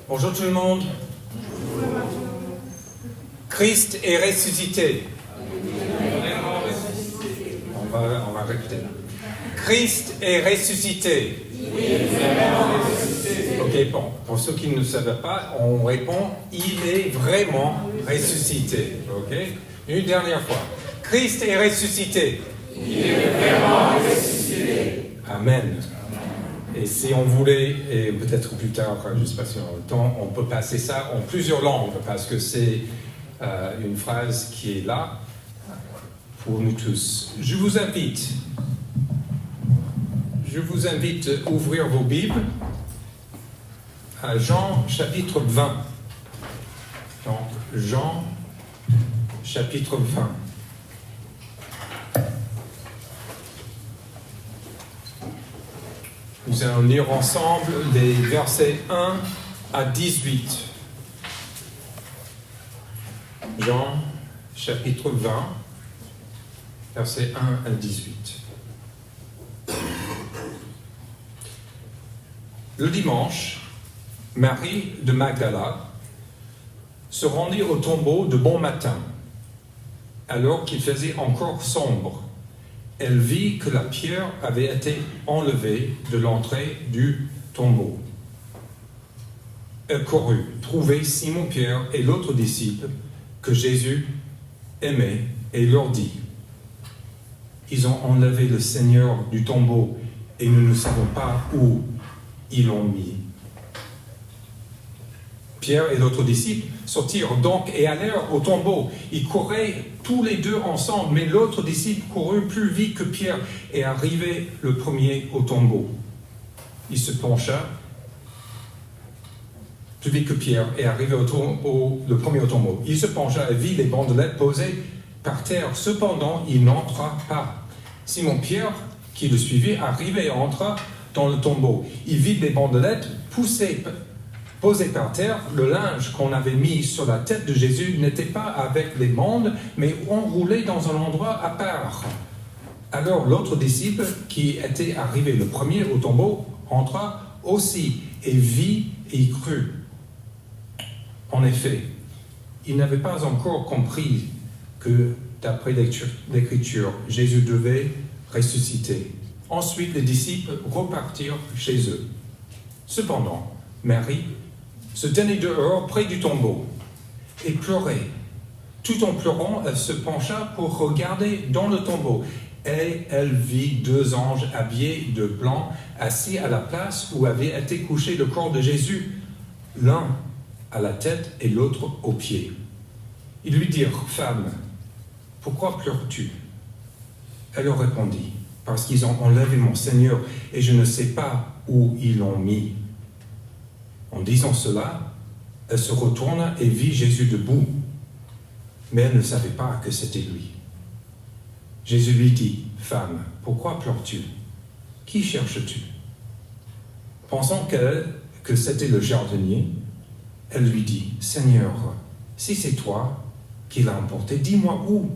Bonjour tout le monde. Christ est ressuscité. On va répéter. Christ est ressuscité. Ok, bon, pour ceux qui ne savaient pas, on répond il est vraiment ressuscité. Ok, une dernière fois. Christ est ressuscité. Il est vraiment ressuscité. Amen. Et si on voulait, et peut-être plus tard, je ne sais pas si on a le temps, on peut passer ça en plusieurs langues, parce que c'est une phrase qui est là pour nous tous. Je vous invite à ouvrir vos Bibles à Jean chapitre 20. Donc, Jean chapitre 20. Nous allons lire ensemble les versets 1 à 18. Jean, chapitre 20, versets 1 à 18. Le dimanche, Marie de Magdala se rendit au tombeau de bon matin, alors qu'il faisait encore sombre. Elle vit que la pierre avait été enlevée de l'entrée du tombeau. Elle courut, trouver Simon-Pierre et l'autre disciple que Jésus aimait et leur dit : Ils ont enlevé le Seigneur du tombeau et nous ne savons pas où ils l'ont mis. Pierre et l'autre disciple sortirent donc et allèrent au tombeau. Ils couraient tous les deux ensemble, mais l'autre disciple courut plus vite que Pierre et arrivait le premier au tombeau. Il se pencha plus vite que Pierre et arrivait le premier au tombeau. Il se pencha et vit les bandelettes posées par terre. Cependant, il n'entra pas. Simon-Pierre, qui le suivait, arriva et entra dans le tombeau. Il vit les bandelettes posées par terre. Le linge qu'on avait mis sur la tête de Jésus n'était pas avec les bandes, mais enroulé dans un endroit à part. Alors l'autre disciple, qui était arrivé le premier au tombeau, entra aussi et vit et y crut. En effet, il n'avait pas encore compris que, d'après l'Écriture, Jésus devait ressusciter. Ensuite, les disciples repartirent chez eux. Cependant, Marie se tenait dehors près du tombeau et pleurait. Tout en pleurant, elle se pencha pour regarder dans le tombeau. Et elle vit deux anges habillés de blanc, assis à la place où avait été couché le corps de Jésus, l'un à la tête et l'autre aux pieds. Ils lui dirent : Femme, pourquoi pleures-tu ? Elle leur répondit : Parce qu'ils ont enlevé mon Seigneur et je ne sais pas où ils l'ont mis. En disant cela, elle se retourna et vit Jésus debout, mais elle ne savait pas que c'était lui. Jésus lui dit : Femme, pourquoi pleures-tu ? Qui cherches-tu ? Pensant que c'était le jardinier, elle lui dit : Seigneur, si c'est toi qui l'as emporté, dis-moi où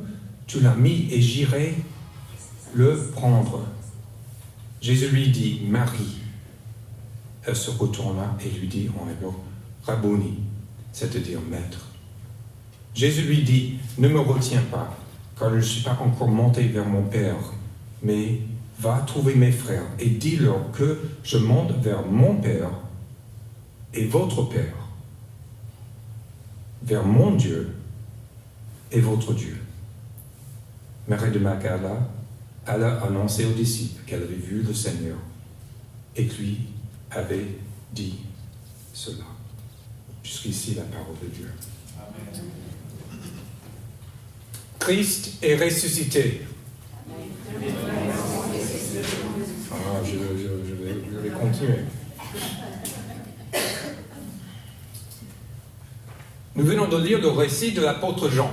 tu l'as mis et j'irai le prendre. Jésus lui dit : Marie. Elle se retourna et lui dit en hébreu : Rabboni, c'est-à-dire maître. Jésus lui dit : Ne me retiens pas, car je ne suis pas encore monté vers mon Père, mais va trouver mes frères et dis-leur que je monte vers mon Père et votre Père, vers mon Dieu et votre Dieu. Marie de Magdala alla annoncer aux disciples qu'elle avait vu le Seigneur et que lui avait dit cela. Jusqu'ici la parole de Dieu. Amen. Christ est ressuscité. Je vais continuer. Nous venons de lire le récit de l'apôtre Jean.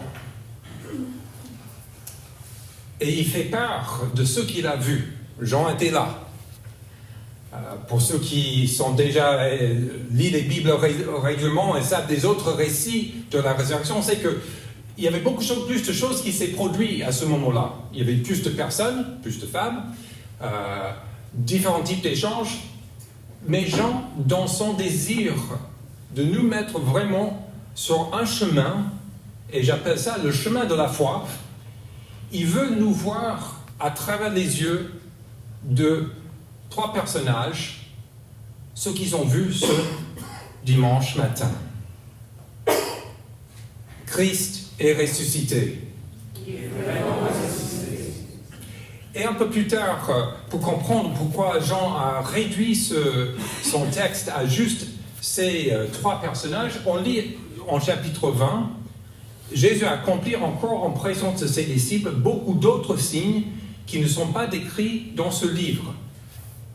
Et il fait part de ce qu'il a vu. Jean était là. Pour ceux qui sont déjà lisent les Bibles régulièrement et savent des autres récits de la résurrection, c'est qu'il y avait beaucoup plus de choses qui s'est produit à ce moment-là. Il y avait plus de personnes, plus de femmes, différents types d'échanges, mais Jean, dans son désir de nous mettre vraiment sur un chemin, et j'appelle ça le chemin de la foi. Il veut nous voir à travers les yeux de 3 personnages, ce qu'ils ont vu ce dimanche matin. Christ est ressuscité. Et un peu plus tard, pour comprendre pourquoi Jean a réduit son texte à juste ces 3 personnages, on lit en chapitre 20, Jésus a accompli encore en présence de ses disciples beaucoup d'autres signes qui ne sont pas décrits dans ce livre.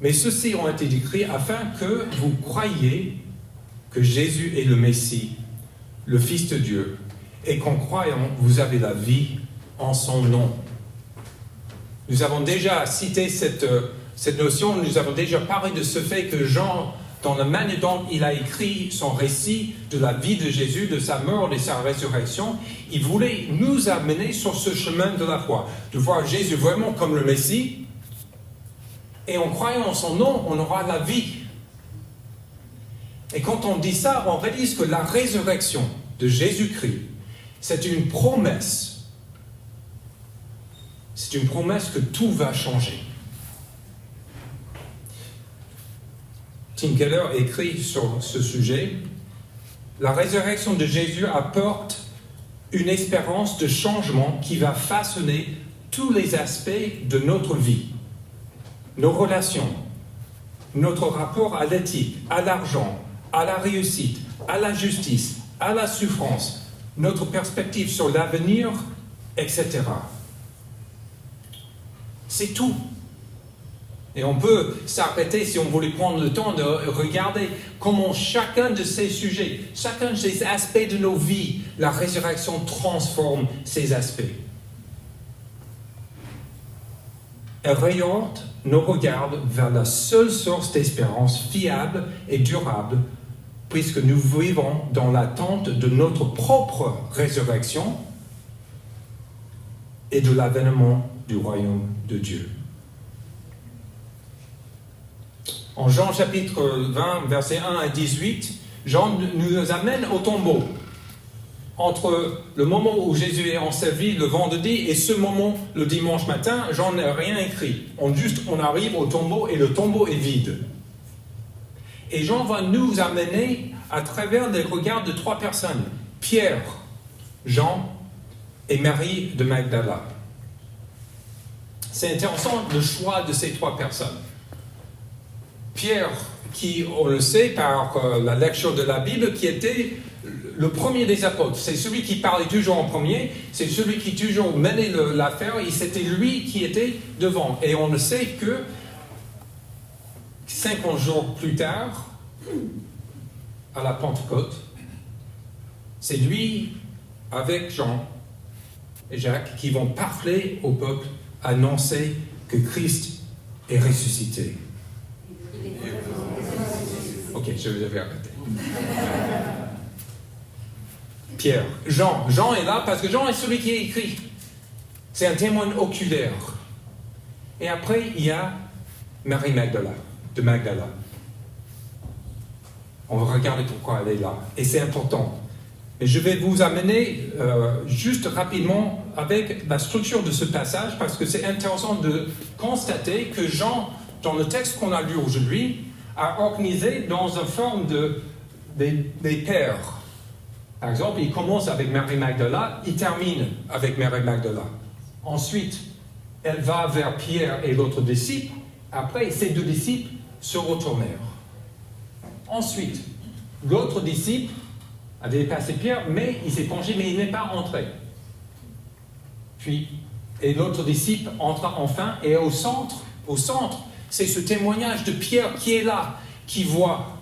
Mais ceux-ci ont été décrits afin que vous croyiez que Jésus est le Messie, le Fils de Dieu, et qu'en croyant, vous avez la vie en son nom. Nous avons déjà cité cette notion, nous avons déjà parlé de ce fait que Jean, dans la manière dont il a écrit son récit de la vie de Jésus, de sa mort et de sa résurrection, il voulait nous amener sur ce chemin de la foi, de voir Jésus vraiment comme le Messie, et en croyant en son nom, on aura la vie. Et quand on dit ça, on réalise que la résurrection de Jésus-Christ, c'est une promesse. C'est une promesse que tout va changer. Tim Keller écrit sur ce sujet, la résurrection de Jésus apporte une espérance de changement qui va façonner tous les aspects de notre vie. Nos relations, notre rapport à l'éthique, à l'argent, à la réussite, à la justice, à la souffrance, notre perspective sur l'avenir, etc. C'est tout. Et on peut s'arrêter, si on voulait prendre le temps de regarder comment chacun de ces sujets, chacun de ces aspects de nos vies, la résurrection transforme ces aspects. Elle oriente nos regards vers la seule source d'espérance fiable et durable, puisque nous vivons dans l'attente de notre propre résurrection et de l'avènement du royaume de Dieu. En Jean chapitre 20, versets 1 à 18, Jean nous amène au tombeau. Entre le moment où Jésus est enseveli le vendredi et ce moment, le dimanche matin, Jean n'a rien écrit. On arrive au tombeau et le tombeau est vide. Et Jean va nous amener à travers les regards de 3 personnes. Pierre, Jean et Marie de Magdala. C'est intéressant le choix de ces 3 personnes. Pierre, qui, on le sait par la lecture de la Bible, qui était le premier des apôtres. C'est celui qui parlait toujours en premier, c'est celui qui toujours menait l'affaire, et c'était lui qui était devant. Et on le sait que 50 jours plus tard, à la Pentecôte, c'est lui, avec Jean et Jacques, qui vont parler au peuple, annoncer que Christ est ressuscité. Ok, je vais arrêter. Pierre, Jean est là parce que Jean est celui qui a écrit. C'est un témoin oculaire. Et après, il y a Marie de Magdala. On va regarder pourquoi elle est là. Et c'est important. Mais je vais vous amener juste rapidement avec la structure de ce passage parce que c'est intéressant de constater que Jean, dans le texte qu'on a lu aujourd'hui, a organisé dans une forme des paires. Par exemple, il commence avec Marie Magdala, il termine avec Marie Magdala. Ensuite, elle va vers Pierre et l'autre disciple. Après, ces 2 disciples se retournèrent. Ensuite, l'autre disciple a dépassé Pierre, mais il s'est penché, mais il n'est pas entré. Puis, et l'autre disciple entra enfin, et au centre, c'est ce témoignage de Pierre qui est là, qui voit.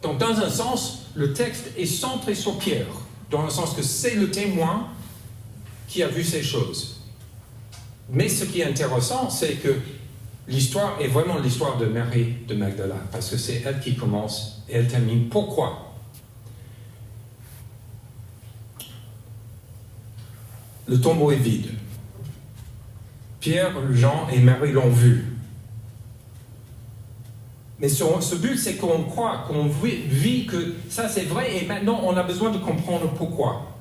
Donc, dans un sens, le texte est centré sur Pierre, dans le sens que c'est le témoin qui a vu ces choses. Mais ce qui est intéressant, c'est que l'histoire est vraiment l'histoire de Marie de Magdala, parce que c'est elle qui commence et elle termine. Pourquoi? Le tombeau est vide. Pierre, Jean et Marie l'ont vu. Mais ce but, c'est qu'on croit, qu'on vit que ça c'est vrai, et maintenant on a besoin de comprendre pourquoi.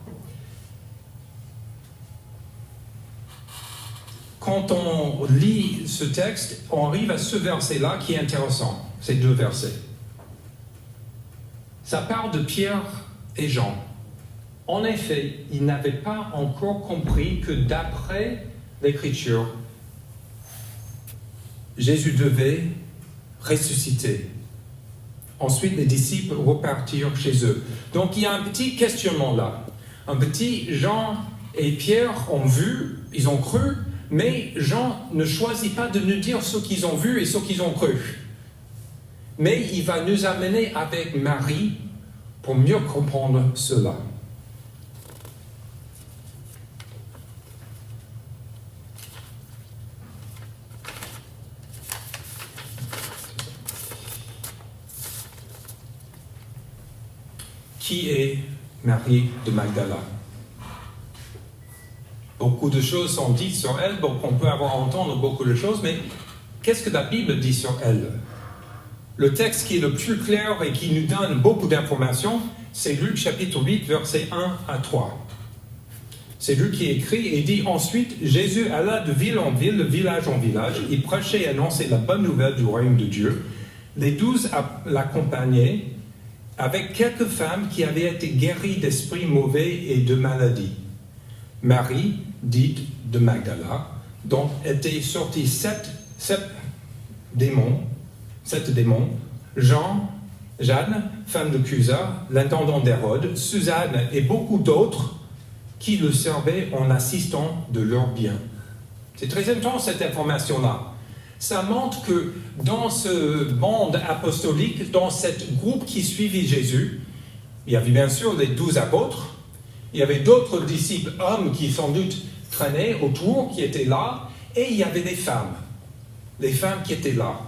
Quand on lit ce texte, on arrive à ce verset-là qui est intéressant, ces deux versets. Ça parle de Pierre et Jean. En effet, ils n'avaient pas encore compris que d'après l'Écriture, Jésus devait ressusciter. Ensuite, les disciples repartirent chez eux. Donc, il y a un petit questionnement là. Un petit Jean et Pierre ont vu, ils ont cru, mais Jean ne choisit pas de nous dire ce qu'ils ont vu et ce qu'ils ont cru. Mais il va nous amener avec Marie pour mieux comprendre cela. Qui est Marie de Magdala? Beaucoup de choses sont dites sur elle, donc on peut entendre beaucoup de choses, mais qu'est-ce que la Bible dit sur elle? Le texte qui est le plus clair et qui nous donne beaucoup d'informations, c'est Luc chapitre 8, versets 1 à 3. C'est Luc qui écrit et dit: Ensuite, Jésus alla de ville en ville, de village en village, il prêchait et annonçait la bonne nouvelle du royaume de Dieu. Les 12 l'accompagnaient, avec quelques femmes qui avaient été guéries d'esprits mauvais et de maladies. Marie, dite de Magdala, dont étaient sortis sept démons, Jeanne, femme de Cusa, l'intendant d'Hérode, Suzanne et beaucoup d'autres qui le servaient en assistant de leurs biens. C'est très intense cette information-là. Ça montre que dans ce bande apostolique, dans ce groupe qui suivit Jésus, il y avait bien sûr les 12 apôtres, il y avait d'autres disciples hommes qui sans doute traînaient autour, qui étaient là, et il y avait les femmes qui étaient là,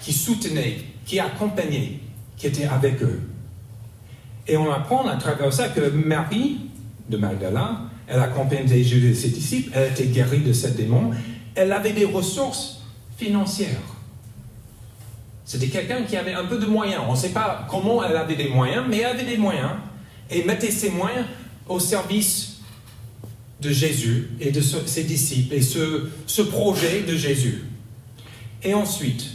qui soutenaient, qui accompagnaient, qui étaient avec eux. Et on apprend à travers ça que Marie de Magdala, elle accompagnait Jésus et ses disciples, elle était guérie de ces démons, elle avait des ressources financières. C'était quelqu'un qui avait un peu de moyens. On ne sait pas comment elle avait des moyens, mais elle avait des moyens et mettait ses moyens au service de Jésus et de ses disciples et ce projet de Jésus. Et ensuite,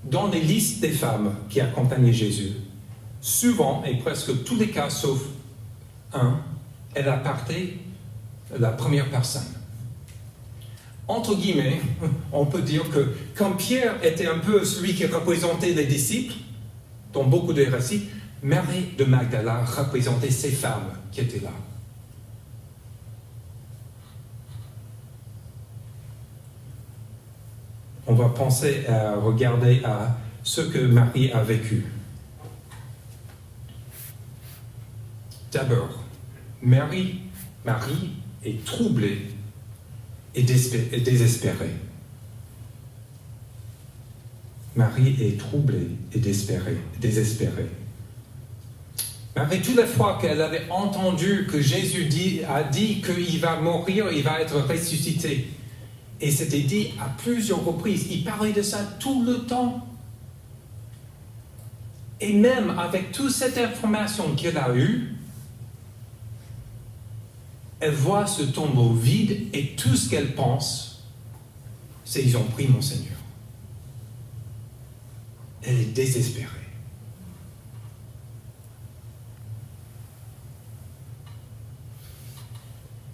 dans les listes des femmes qui accompagnaient Jésus, souvent, et presque tous les cas sauf un, elle appartenait la première personne. Entre guillemets, on peut dire que quand Pierre était un peu celui qui représentait les disciples, dans beaucoup de récits, Marie de Magdala représentait ces femmes qui étaient là. On va penser à regarder à ce que Marie a vécu. D'abord, Marie est troublée et désespérée. Marie est troublée et désespérée. Marie, toutes les fois qu'elle avait entendu que Jésus a dit qu'il va mourir, il va être ressuscité, et c'était dit à plusieurs reprises, il parlait de ça tout le temps. Et même avec toute cette information qu'elle a eue, elle voit ce tombeau vide et tout ce qu'elle pense, c'est ils ont pris mon Seigneur. Elle est désespérée.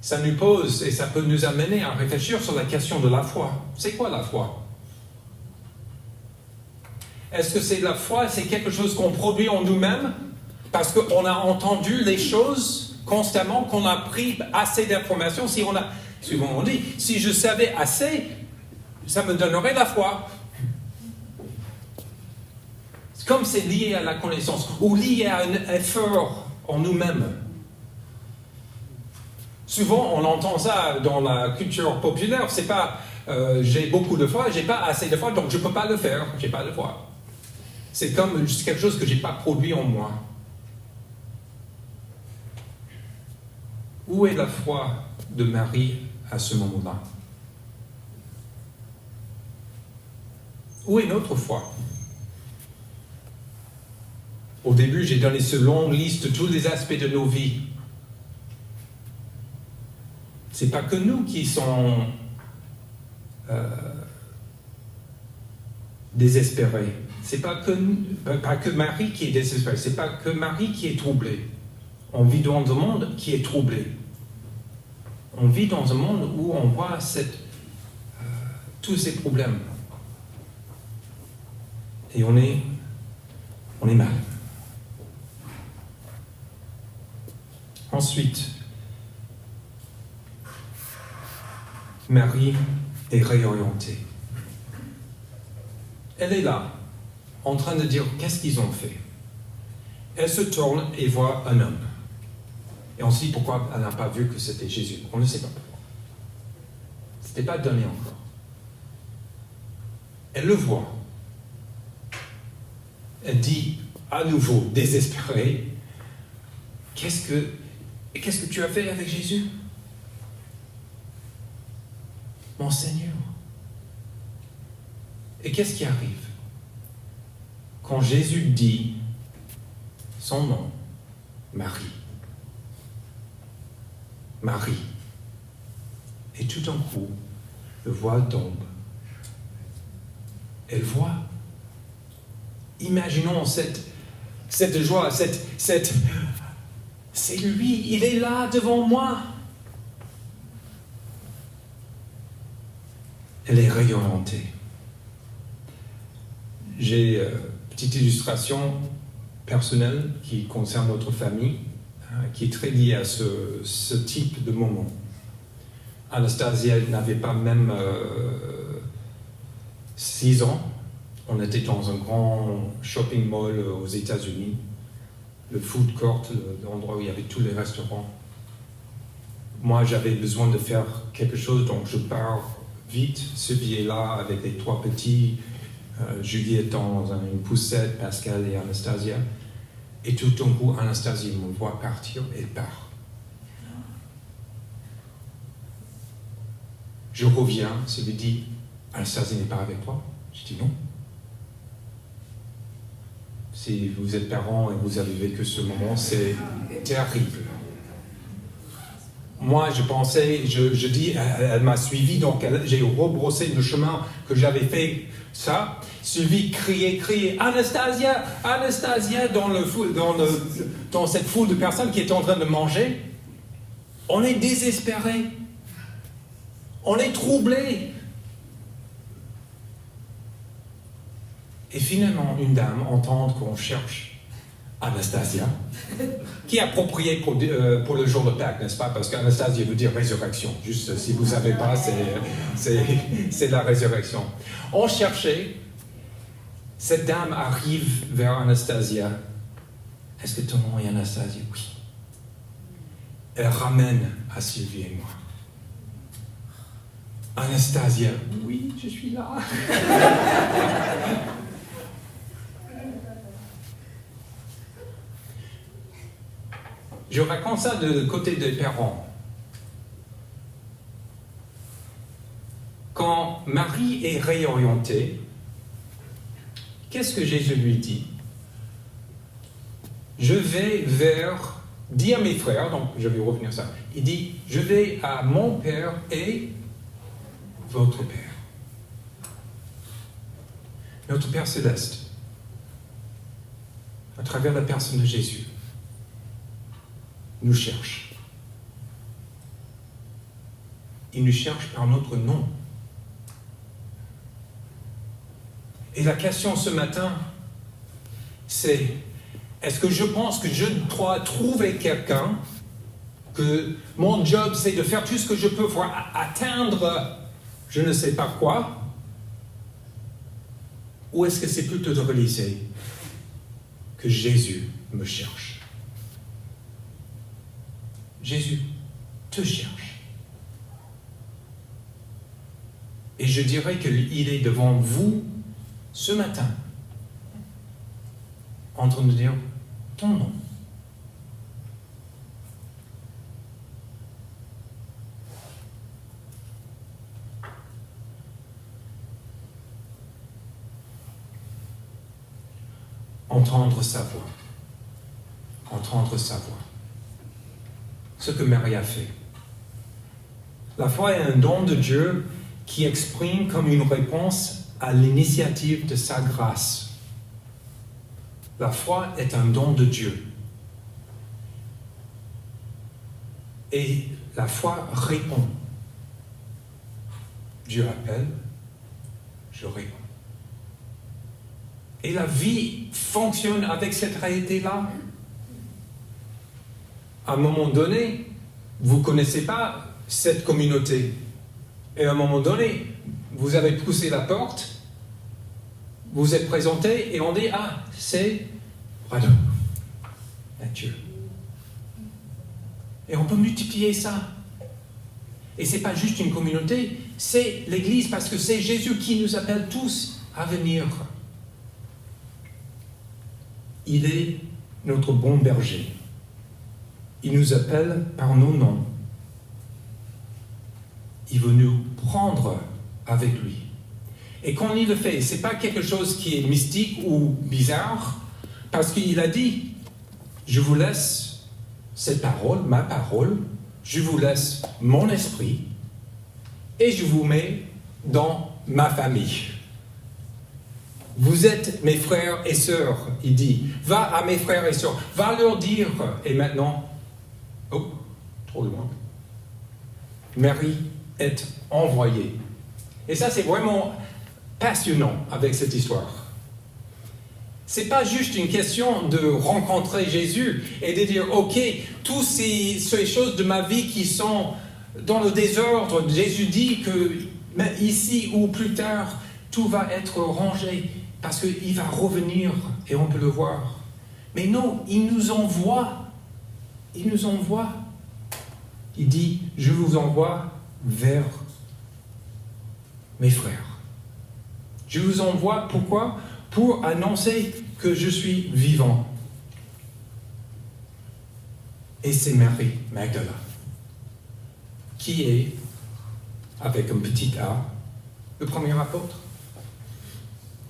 Ça nous pose et ça peut nous amener à réfléchir sur la question de la foi. C'est quoi la foi? Est-ce que c'est la foi, c'est quelque chose qu'on produit en nous-mêmes parce qu'on a entendu les choses constamment, qu'on a pris assez d'informations? Souvent on dit, si je savais assez, ça me donnerait la foi. Comme c'est lié à la connaissance ou lié à un effort en nous-mêmes. Souvent, on entend ça dans la culture populaire, c'est pas j'ai beaucoup de foi, j'ai pas assez de foi, donc je peux pas le faire, j'ai pas de foi. C'est comme quelque chose que j'ai pas produit en moi. Où est la foi de Marie à ce moment-là? Où est notre foi? Au début, j'ai donné ce longue liste de tous les aspects de nos vies. Ce n'est pas que nous qui sommes désespérés. Ce n'est pas que Marie qui est désespérée. Ce n'est pas que Marie qui est troublée. On vit dans un monde qui est troublé. On vit dans un monde où on voit tous ces problèmes. Et on est mal. Ensuite, Marie est réorientée. Elle est là, en train de dire qu'est-ce qu'ils ont fait. Elle se tourne et voit un homme. Et on se dit pourquoi elle n'a pas vu que c'était Jésus. On ne sait pas pourquoi. Ce n'était pas donné encore. Elle le voit. Elle dit à nouveau, désespérée, qu'est-ce que tu as fait avec Jésus? Mon Seigneur. Et qu'est-ce qui arrive? Quand Jésus dit son nom, Marie. Marie. Et tout d'un coup, le voile tombe. Elle voit. Imaginons cette joie, c'est lui, il est là devant moi. Elle est réorientée. J'ai une petite illustration personnelle qui concerne notre famille, qui est très liée à ce type de moment. Anastasia n'avait pas même 6 ans. On était dans un grand shopping mall aux États-Unis, le food court, l'endroit où il y avait tous les restaurants. Moi, j'avais besoin de faire quelque chose, donc je pars vite. Sylvie est là avec les 3 petits, Julie est dans une poussette, Pascal et Anastasia. Et tout d'un coup, Anastasia me voit partir, elle part. Je reviens, Sylvie dit, Anastasia n'est pas avec toi? Je dis non. Si vous êtes parent et vous avez vécu ce moment, c'est terrible. Moi, je pensais, je dis, elle m'a suivi, donc j'ai rebrossé le chemin que j'avais fait, ça. Sylvie criait, Anastasia, Anastasia, dans cette foule de personnes qui est en train de manger. On est désespérés. On est troublés. Et finalement, une dame entend qu'on cherche Anastasia, qui est approprié pour le jour de Pâques, n'est-ce pas? Parce qu'Anastasia veut dire résurrection. Juste, si vous ne savez pas, c'est la résurrection. On cherchait, cette dame arrive vers Anastasia. Est-ce que ton nom est Anastasia? Oui. Elle ramène à Sylvie et moi. Anastasia, oui, je suis là. Je raconte ça de côté des parents. Quand Marie est réorientée, qu'est-ce que Jésus lui dit? Je vais dis à mes frères, donc je vais revenir ça. Il dit, je vais à mon Père et votre Père. Notre Père céleste, à travers la personne de Jésus, nous cherche. Il nous cherche par notre nom. Et la question ce matin, c'est, est-ce que je pense que je dois trouver quelqu'un, que mon job c'est de faire tout ce que je peux pour atteindre je ne sais pas quoi, ou est-ce que c'est plutôt de réaliser que Jésus me cherche? Jésus te cherche. Et je dirais qu'il est devant vous ce matin, en train de dire ton nom. Entendre sa voix. entendre sa voix. Ce que Marie a fait. La foi est un don de Dieu qui exprime comme une réponse à l'initiative de sa grâce. La foi est un don de Dieu. Et la foi répond. Dieu appelle, je réponds. Et la vie fonctionne avec cette réalité-là. À un moment donné, vous ne connaissez pas cette communauté. Et à un moment donné, vous avez poussé la porte, vous êtes présenté et on dit « Ah, c'est Mathieu. » Et on peut multiplier ça. Et ce n'est pas juste une communauté, c'est l'Église parce que c'est Jésus qui nous appelle tous à venir. Il est notre bon berger. Il nous appelle par nos noms. Il veut nous prendre avec lui. Et quand il le fait, ce n'est pas quelque chose qui est mystique ou bizarre, parce qu'il a dit, je vous laisse cette parole, ma parole, je vous laisse mon esprit, et je vous mets dans ma famille. Vous êtes mes frères et sœurs, il dit. Va à mes frères et sœurs, va leur dire. Et maintenant, oh, trop loin. Marie est envoyée. Et ça, c'est vraiment passionnant avec cette histoire. C'est pas juste une question de rencontrer Jésus et de dire, ok, toutes ces choses de ma vie qui sont dans le désordre, Jésus dit que ici ou plus tard, tout va être rangé parce qu'il va revenir et on peut le voir. Mais non, il nous envoie. Il nous envoie. Il dit, je vous envoie vers mes frères. Je vous envoie, pourquoi ? Pour annoncer que je suis vivant. Et c'est Marie Magdala, qui est, avec un petit a, le premier apôtre.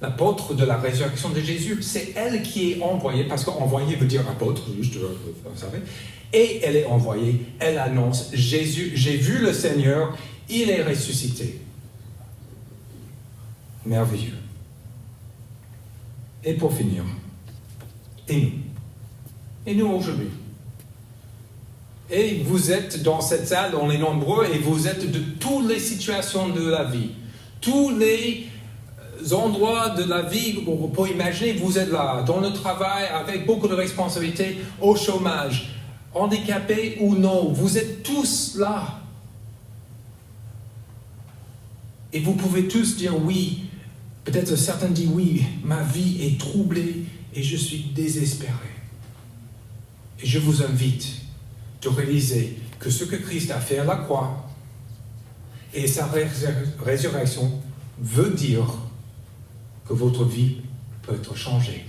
L'apôtre de la résurrection de Jésus. C'est elle qui est envoyée, parce qu'envoyée veut dire apôtre, juste, vous savez. Et elle est envoyée, elle annonce, Jésus, j'ai vu le Seigneur, il est ressuscité. Merveilleux. Et pour finir, et nous? Et nous aujourd'hui? Et vous êtes dans cette salle, on est nombreux, et vous êtes de toutes les situations de la vie. Tous les endroits de la vie, on peut imaginer, vous êtes là, dans le travail, avec beaucoup de responsabilités, au chômage, handicapés ou non, vous êtes tous là. Et vous pouvez tous dire oui. Peut-être certains disent oui, ma vie est troublée et je suis désespéré. Et je vous invite de réaliser que ce que Christ a fait à la croix et sa résurrection veut dire que votre vie peut être changée.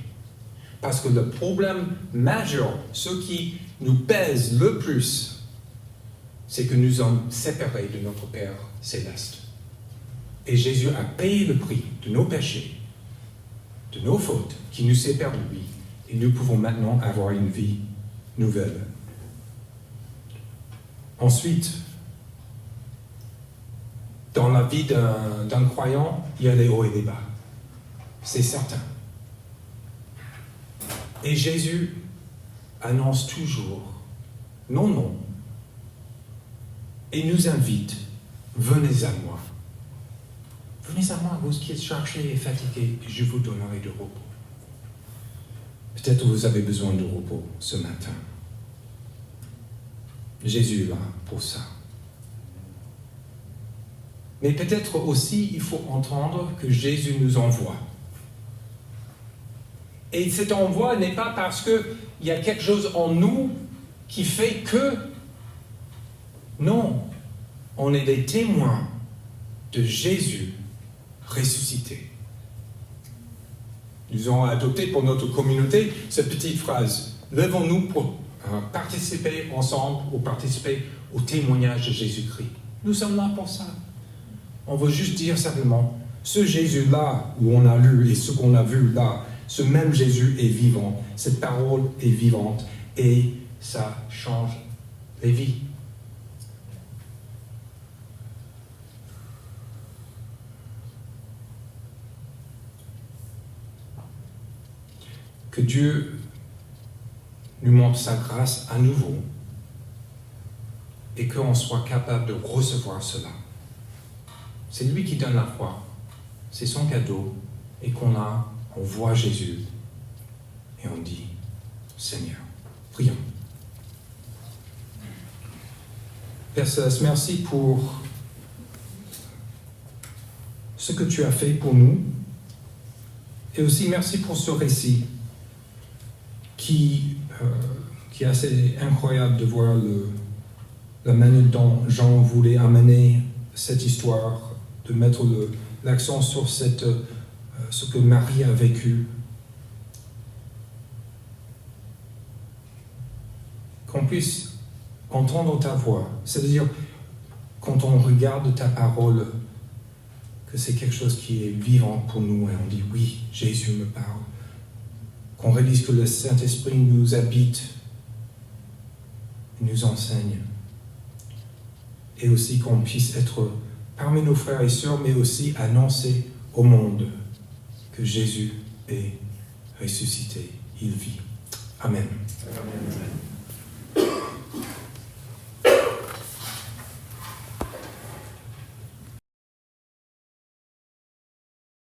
Parce que le problème majeur, ce qui nous pèse le plus, c'est que nous sommes séparés de notre Père céleste. Et Jésus a payé le prix de nos péchés, de nos fautes, qui nous séparent de lui. Et nous pouvons maintenant avoir une vie nouvelle. Ensuite, dans la vie d'un croyant, il y a les hauts et les bas. C'est certain. Et Jésus annonce toujours non, non. Et nous invite, venez à moi. Venez à moi, vous qui êtes chargés et fatigués, et je vous donnerai du repos. Peut-être vous avez besoin de repos ce matin. Jésus est là pour ça. Mais peut-être aussi, il faut entendre que Jésus nous envoie. Et cet envoi n'est pas parce qu'il y a quelque chose en nous qui fait que... Non, on est des témoins de Jésus ressuscité. Nous avons adopté pour notre communauté cette petite phrase. Levons-nous pour participer ensemble ou participer au témoignage de Jésus-Christ. Nous sommes là pour ça. On veut juste dire simplement, ce Jésus-là où on a lu et ce qu'on a vu là, ce même Jésus est vivant, cette parole est vivante et ça change les vies. Que Dieu nous montre sa grâce à nouveau et qu'on soit capable de recevoir cela. C'est lui qui donne la foi, c'est son cadeau, et on voit Jésus et on dit, Seigneur, prions. Père Céleste, merci pour ce que tu as fait pour nous, et aussi merci pour ce récit qui est assez incroyable de voir la manière dont Jean voulait amener cette histoire, de mettre l'accent sur ce que Marie a vécu. Qu'on puisse entendre ta voix, c'est-à-dire quand on regarde ta parole, que c'est quelque chose qui est vivant pour nous et on dit oui, Jésus me parle. Qu'on réalise que le Saint-Esprit nous habite, nous enseigne. Et aussi qu'on puisse être parmi nos frères et sœurs, mais aussi annoncer au monde que Jésus est ressuscité, il vit. Amen. Amen.